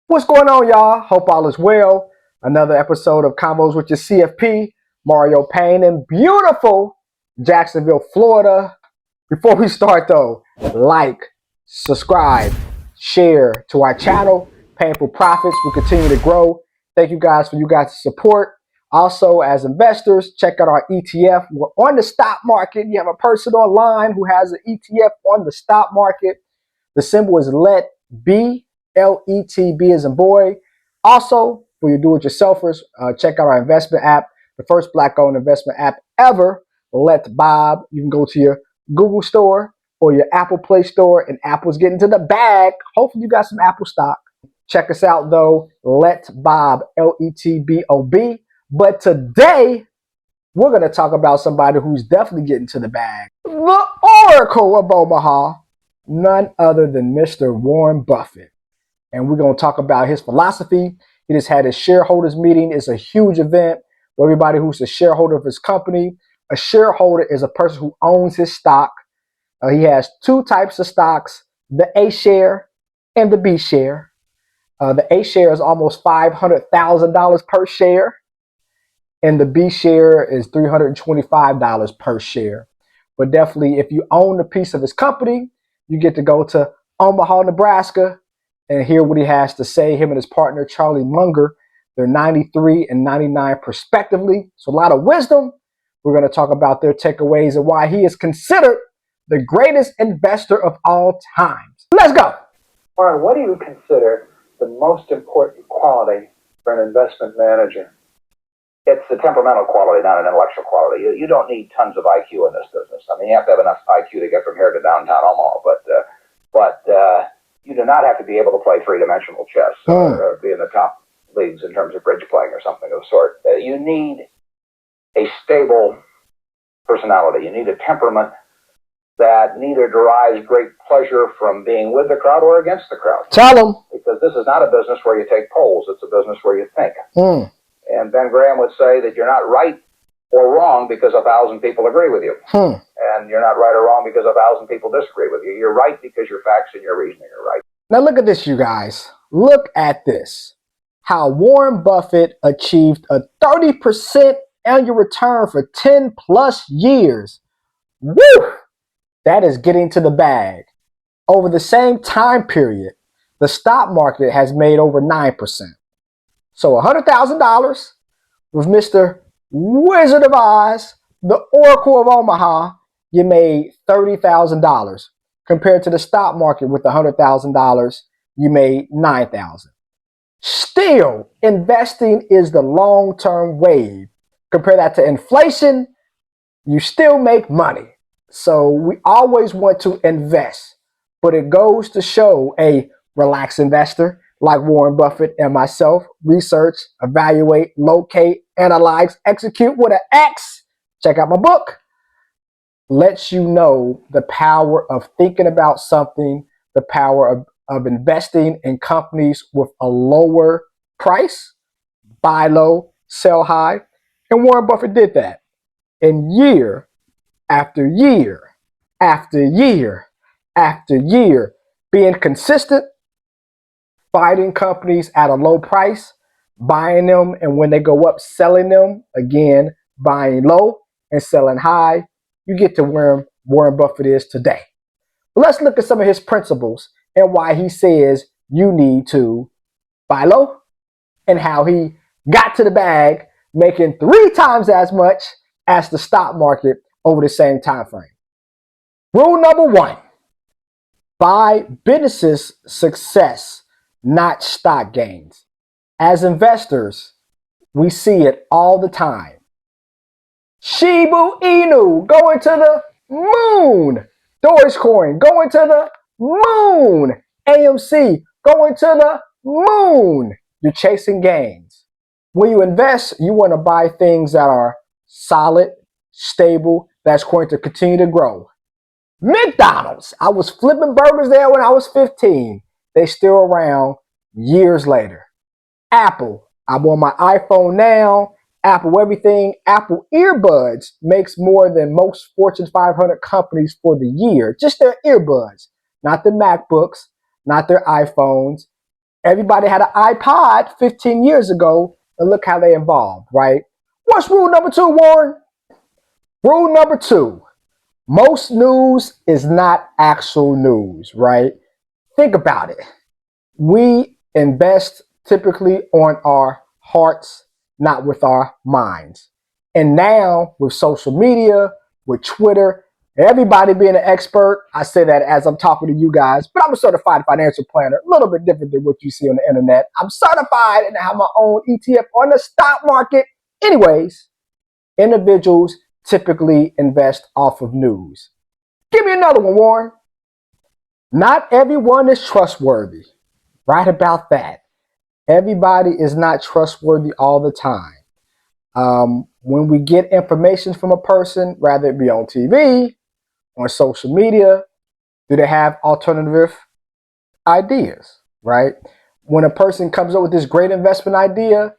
What's going on, y'all? Hope all is well. Another episode of Combos with your CFP, Mario Payne in beautiful Jacksonville, Florida. Before we start though, like, subscribe, share to our channel, Painful Profits. We continue to grow. Thank you guys for you guys' support. Also, as investors, check out our ETF. We're on the stock market. You have a person online who has an ETF on the stock market. The symbol is LET B. LETB as in boy. Also, for your do-it-yourselfers, check out our investment app, the first Black-owned investment app ever, Let Bob. You can go to your Google store or your Apple Play Store, and Apple's getting to the bag. Hopefully, you got some Apple stock. Check us out, though, Let Bob, LETBOB. But today, we're going to talk about somebody who's definitely getting to the bag. The Oracle of Omaha, none other than Mr. Warren Buffett. And we're going to talk about his philosophy. He just had his shareholders meeting. It's a huge event for everybody who's a shareholder of his company. A shareholder is a person who owns his stock. He has two types of stocks, the A share and the B share. The A share is almost $500,000 per share, and the B share is $325 per share. But definitely, if you own a piece of his company, you get to go to Omaha, Nebraska, and hear what he has to say. Him and his partner, Charlie Munger, they're 93 and 99 respectively. So a lot of wisdom. We're going to talk about their takeaways and why he is considered the greatest investor of all times. Let's go. Warren, what do you consider the most important quality for an investment manager? It's the temperamental quality, not an intellectual quality. You don't need tons of IQ in this business. I mean, you have to have enough IQ to get from here to downtown Omaha, but you do not have to be able to play three-dimensional chess or be in the top leagues in terms of bridge playing or something of the sort. You need a stable personality. You need a temperament that neither derives great pleasure from being with the crowd or against the crowd. Tell them. Because this is not a business where you take polls. It's a business where you think. And Ben Graham would say that you're not right or wrong because 1,000 people agree with you. And you're not right or wrong because 1,000 people disagree with you. You're right because your facts and your reasoning are right. Now look at this, you guys. Look at this. How Warren Buffett achieved a 30% annual return for 10 plus years. Woo! That is getting to the bag. Over the same time period, the stock market has made over 9%. So $100,000 with Mr. Wizard of Oz, the Oracle of Omaha, you made $30,000. Compared to the stock market with $100,000, you made $9,000. Still, investing is the long-term wave. Compare that to inflation, you still make money. So we always want to invest, but it goes to show a relaxed investor like Warren Buffett and myself, research, evaluate, locate, analyze, execute with an X. Check out my book. Lets you know the power of thinking about something, the power of investing in companies with a lower price, buy low, sell high. And Warren Buffett did that. And year after year after year after year, being consistent, finding companies at a low price, buying them, and when they go up, selling them, again, buying low and selling high, you get to where Warren Buffett is today. But let's look at some of his principles and why he says you need to buy low and how he got to the bag, making 3 times as much as the stock market over the same time frame. Rule number 1, buy businesses' success, not stock gains. As investors, we see it all the time. Shiba Inu going to the moon. Dogecoin going to the moon. AMC going to the moon. You're chasing gains. When you invest, you want to buy things that are solid, stable, that's going to continue to grow. McDonald's. I was flipping burgers there when I was 15. They still around years later. Apple. I'm on my iPhone now. Apple everything. Apple earbuds makes more than most Fortune 500 companies for the year. Just their earbuds, not their MacBooks, not their iPhones. Everybody had an iPod 15 years ago, and look how they evolved, right? What's rule number 2, Warren? Rule number 2, most news is not actual news, right? Think about it. We invest typically on our hearts, not with our minds. And now with social media, with Twitter, everybody being an expert, I say that as I'm talking to you guys, but I'm a certified financial planner, a little bit different than what you see on the internet. I'm certified and I have my own ETF on the stock market. Anyways, individuals typically invest off of news. Give me another one, Warren. Not everyone is trustworthy. Right about that. Everybody is not trustworthy all the time. When we get information from a person, rather it be on TV, on social media, do they have alternative ideas, right? When a person comes up with this great investment idea,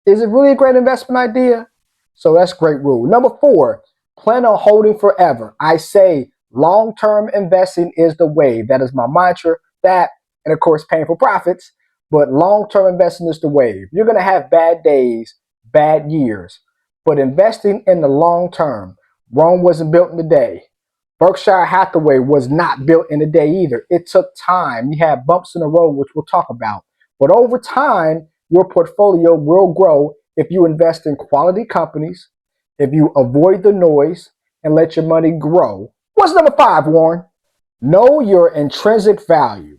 is it really a great investment idea? So that's great rule. Number 4, plan on holding forever. I say long-term investing is the way. That is my mantra. That, and of course, paying for profits. But long-term investing is the wave. You're going to have bad days, bad years. But investing in the long term, Rome wasn't built in a day. Berkshire Hathaway was not built in a day either. It took time. You had bumps in the road, which we'll talk about. But over time, your portfolio will grow if you invest in quality companies, if you avoid the noise and let your money grow. What's number 5, Warren? Know your intrinsic value.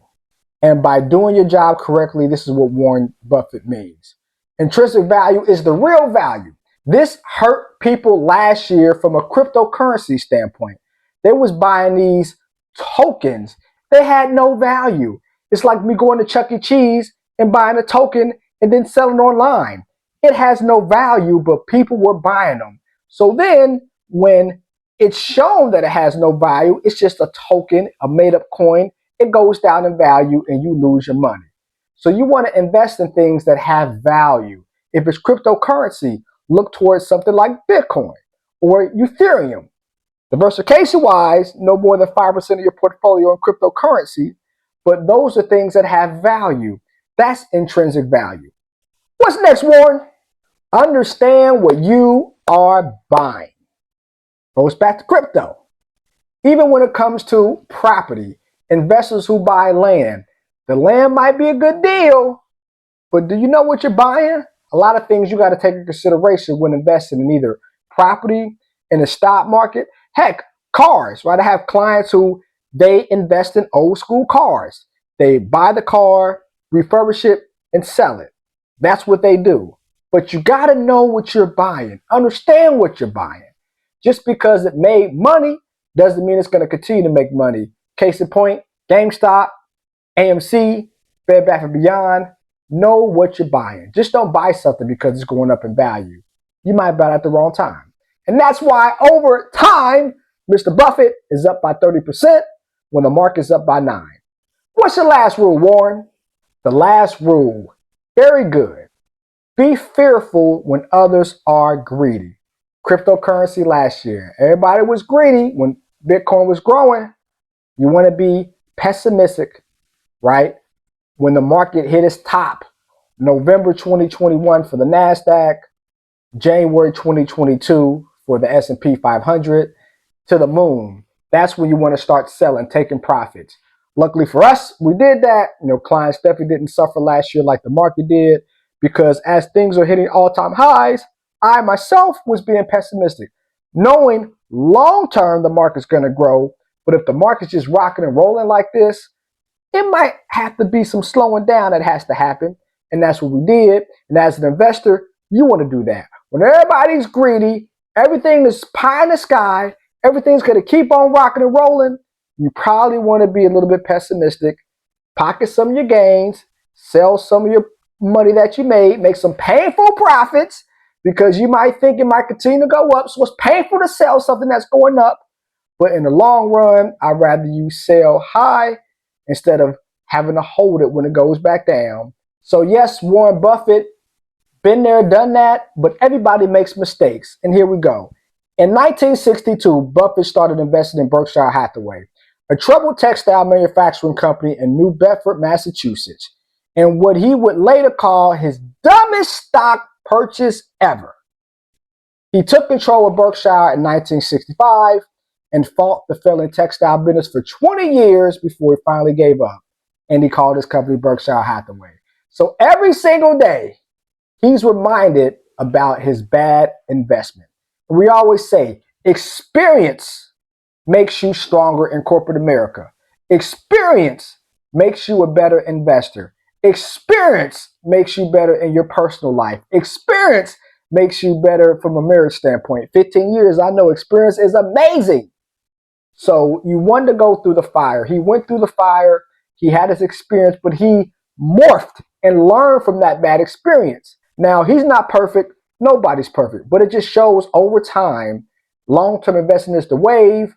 And by doing your job correctly, this is what Warren Buffett means. Intrinsic value is the real value. This hurt people last year from a cryptocurrency standpoint. They was buying these tokens. They had no value. It's like me going to Chuck E. Cheese and buying a token and then selling online. It has no value, but people were buying them. So then when it's shown that it has no value, it's just a token, a made-up coin, it goes down in value and you lose your money. So you want to invest in things that have value. If it's cryptocurrency, look towards something like Bitcoin or Ethereum. Diversification-wise, no more than 5% of your portfolio in cryptocurrency, but those are things that have value. That's intrinsic value. What's next, Warren? Understand what you are buying. Goes back to crypto. Even when it comes to property, investors who buy land, the land might be a good deal, but do you know what you're buying? A lot of things you got to take into consideration when investing in either property, in the stock market, heck, cars, right? I have clients who they invest in old school cars. They buy the car, refurbish it, and sell it. That's what they do. But you got to know what you're buying. Understand what you're buying. Just because it made money doesn't mean it's going to continue to make money. Case in point, GameStop, AMC, Bed Bath & Beyond. Know what you're buying. Just don't buy something because it's going up in value. You might buy it at the wrong time. And that's why over time, Mr. Buffett is up by 30% when the market's up by 9%. What's your last rule, Warren? The last rule, very good. Be fearful when others are greedy. Cryptocurrency last year, everybody was greedy when Bitcoin was growing. You want to be pessimistic, right? When the market hit its top, November 2021 for the NASDAQ, January 2022 for the S&P 500, to the moon. That's when you want to start selling, taking profits. Luckily for us, we did that. Clients definitely didn't suffer last year like the market did, because as things are hitting all-time highs, I myself was being pessimistic, knowing long-term the market's going to grow, but if the market's just rocking and rolling like this, it might have to be some slowing down that has to happen, and that's what we did. And as an investor, you want to do that. When everybody's greedy, everything is pie in the sky, everything's going to keep on rocking and rolling, you probably want to be a little bit pessimistic, pocket some of your gains, sell some of your money that you made, make some painful profits, because you might think it might continue to go up, so it's painful to sell something that's going up. But in the long run, I'd rather you sell high instead of having to hold it when it goes back down. So yes, Warren Buffett, been there, done that, but everybody makes mistakes. And here we go. In 1962, Buffett started investing in Berkshire Hathaway, a troubled textile manufacturing company in New Bedford, Massachusetts. in what he would later call his dumbest stock purchase ever. He took control of Berkshire in 1965 and fought the failing textile business for 20 years before he finally gave up. And he called his company Berkshire Hathaway. So every single day, he's reminded about his bad investment. We always say, experience makes you stronger in corporate America. Experience makes you a better investor. Experience makes you better in your personal life. Experience makes you better from a marriage standpoint. 15 years, I know experience is amazing. So you want to go through the fire. He went through the fire. He had his experience, but he morphed and learned from that bad experience. Now, he's not perfect. Nobody's perfect, but it just shows over time, long-term investing is the wave,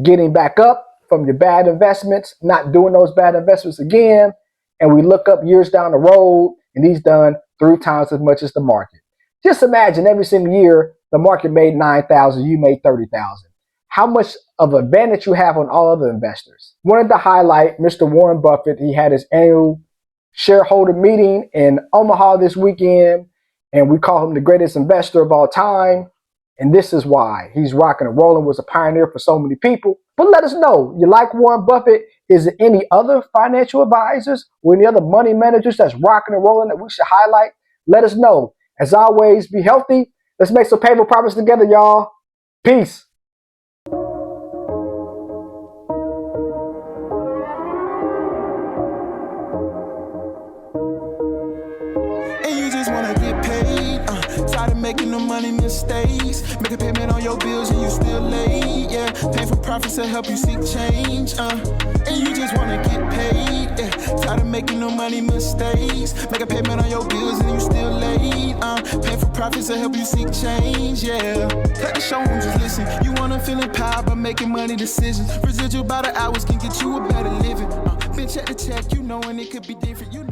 getting back up from your bad investments, not doing those bad investments again. And we look up years down the road and he's done 3 times as much as the market. Just imagine every single year, the market made 9,000, you made 30,000. How much of an advantage you have on all other investors. Wanted to highlight Mr. Warren Buffett. He had his annual shareholder meeting in Omaha this weekend, and we call him the greatest investor of all time. And this is why. He's rocking and rolling, was a pioneer for so many people. But let us know, you like Warren Buffett? Is there any other financial advisors or any other money managers that's rocking and rolling that we should highlight? Let us know. As always, be healthy. Let's make some paper profits together, y'all. Peace. Tired of making the money mistakes. Make a payment on your bills and you still late. Yeah, pay for profits to help you seek change. And you just wanna get paid. Yeah, tired of making the money mistakes. Make a payment on your bills and you still late. Pay for profits to help you seek change. Yeah, cut the show and just listen. You wanna feel empowered by making money decisions. Residual by the hours can get you a better living. Been check to check, you know, and it could be different. You know.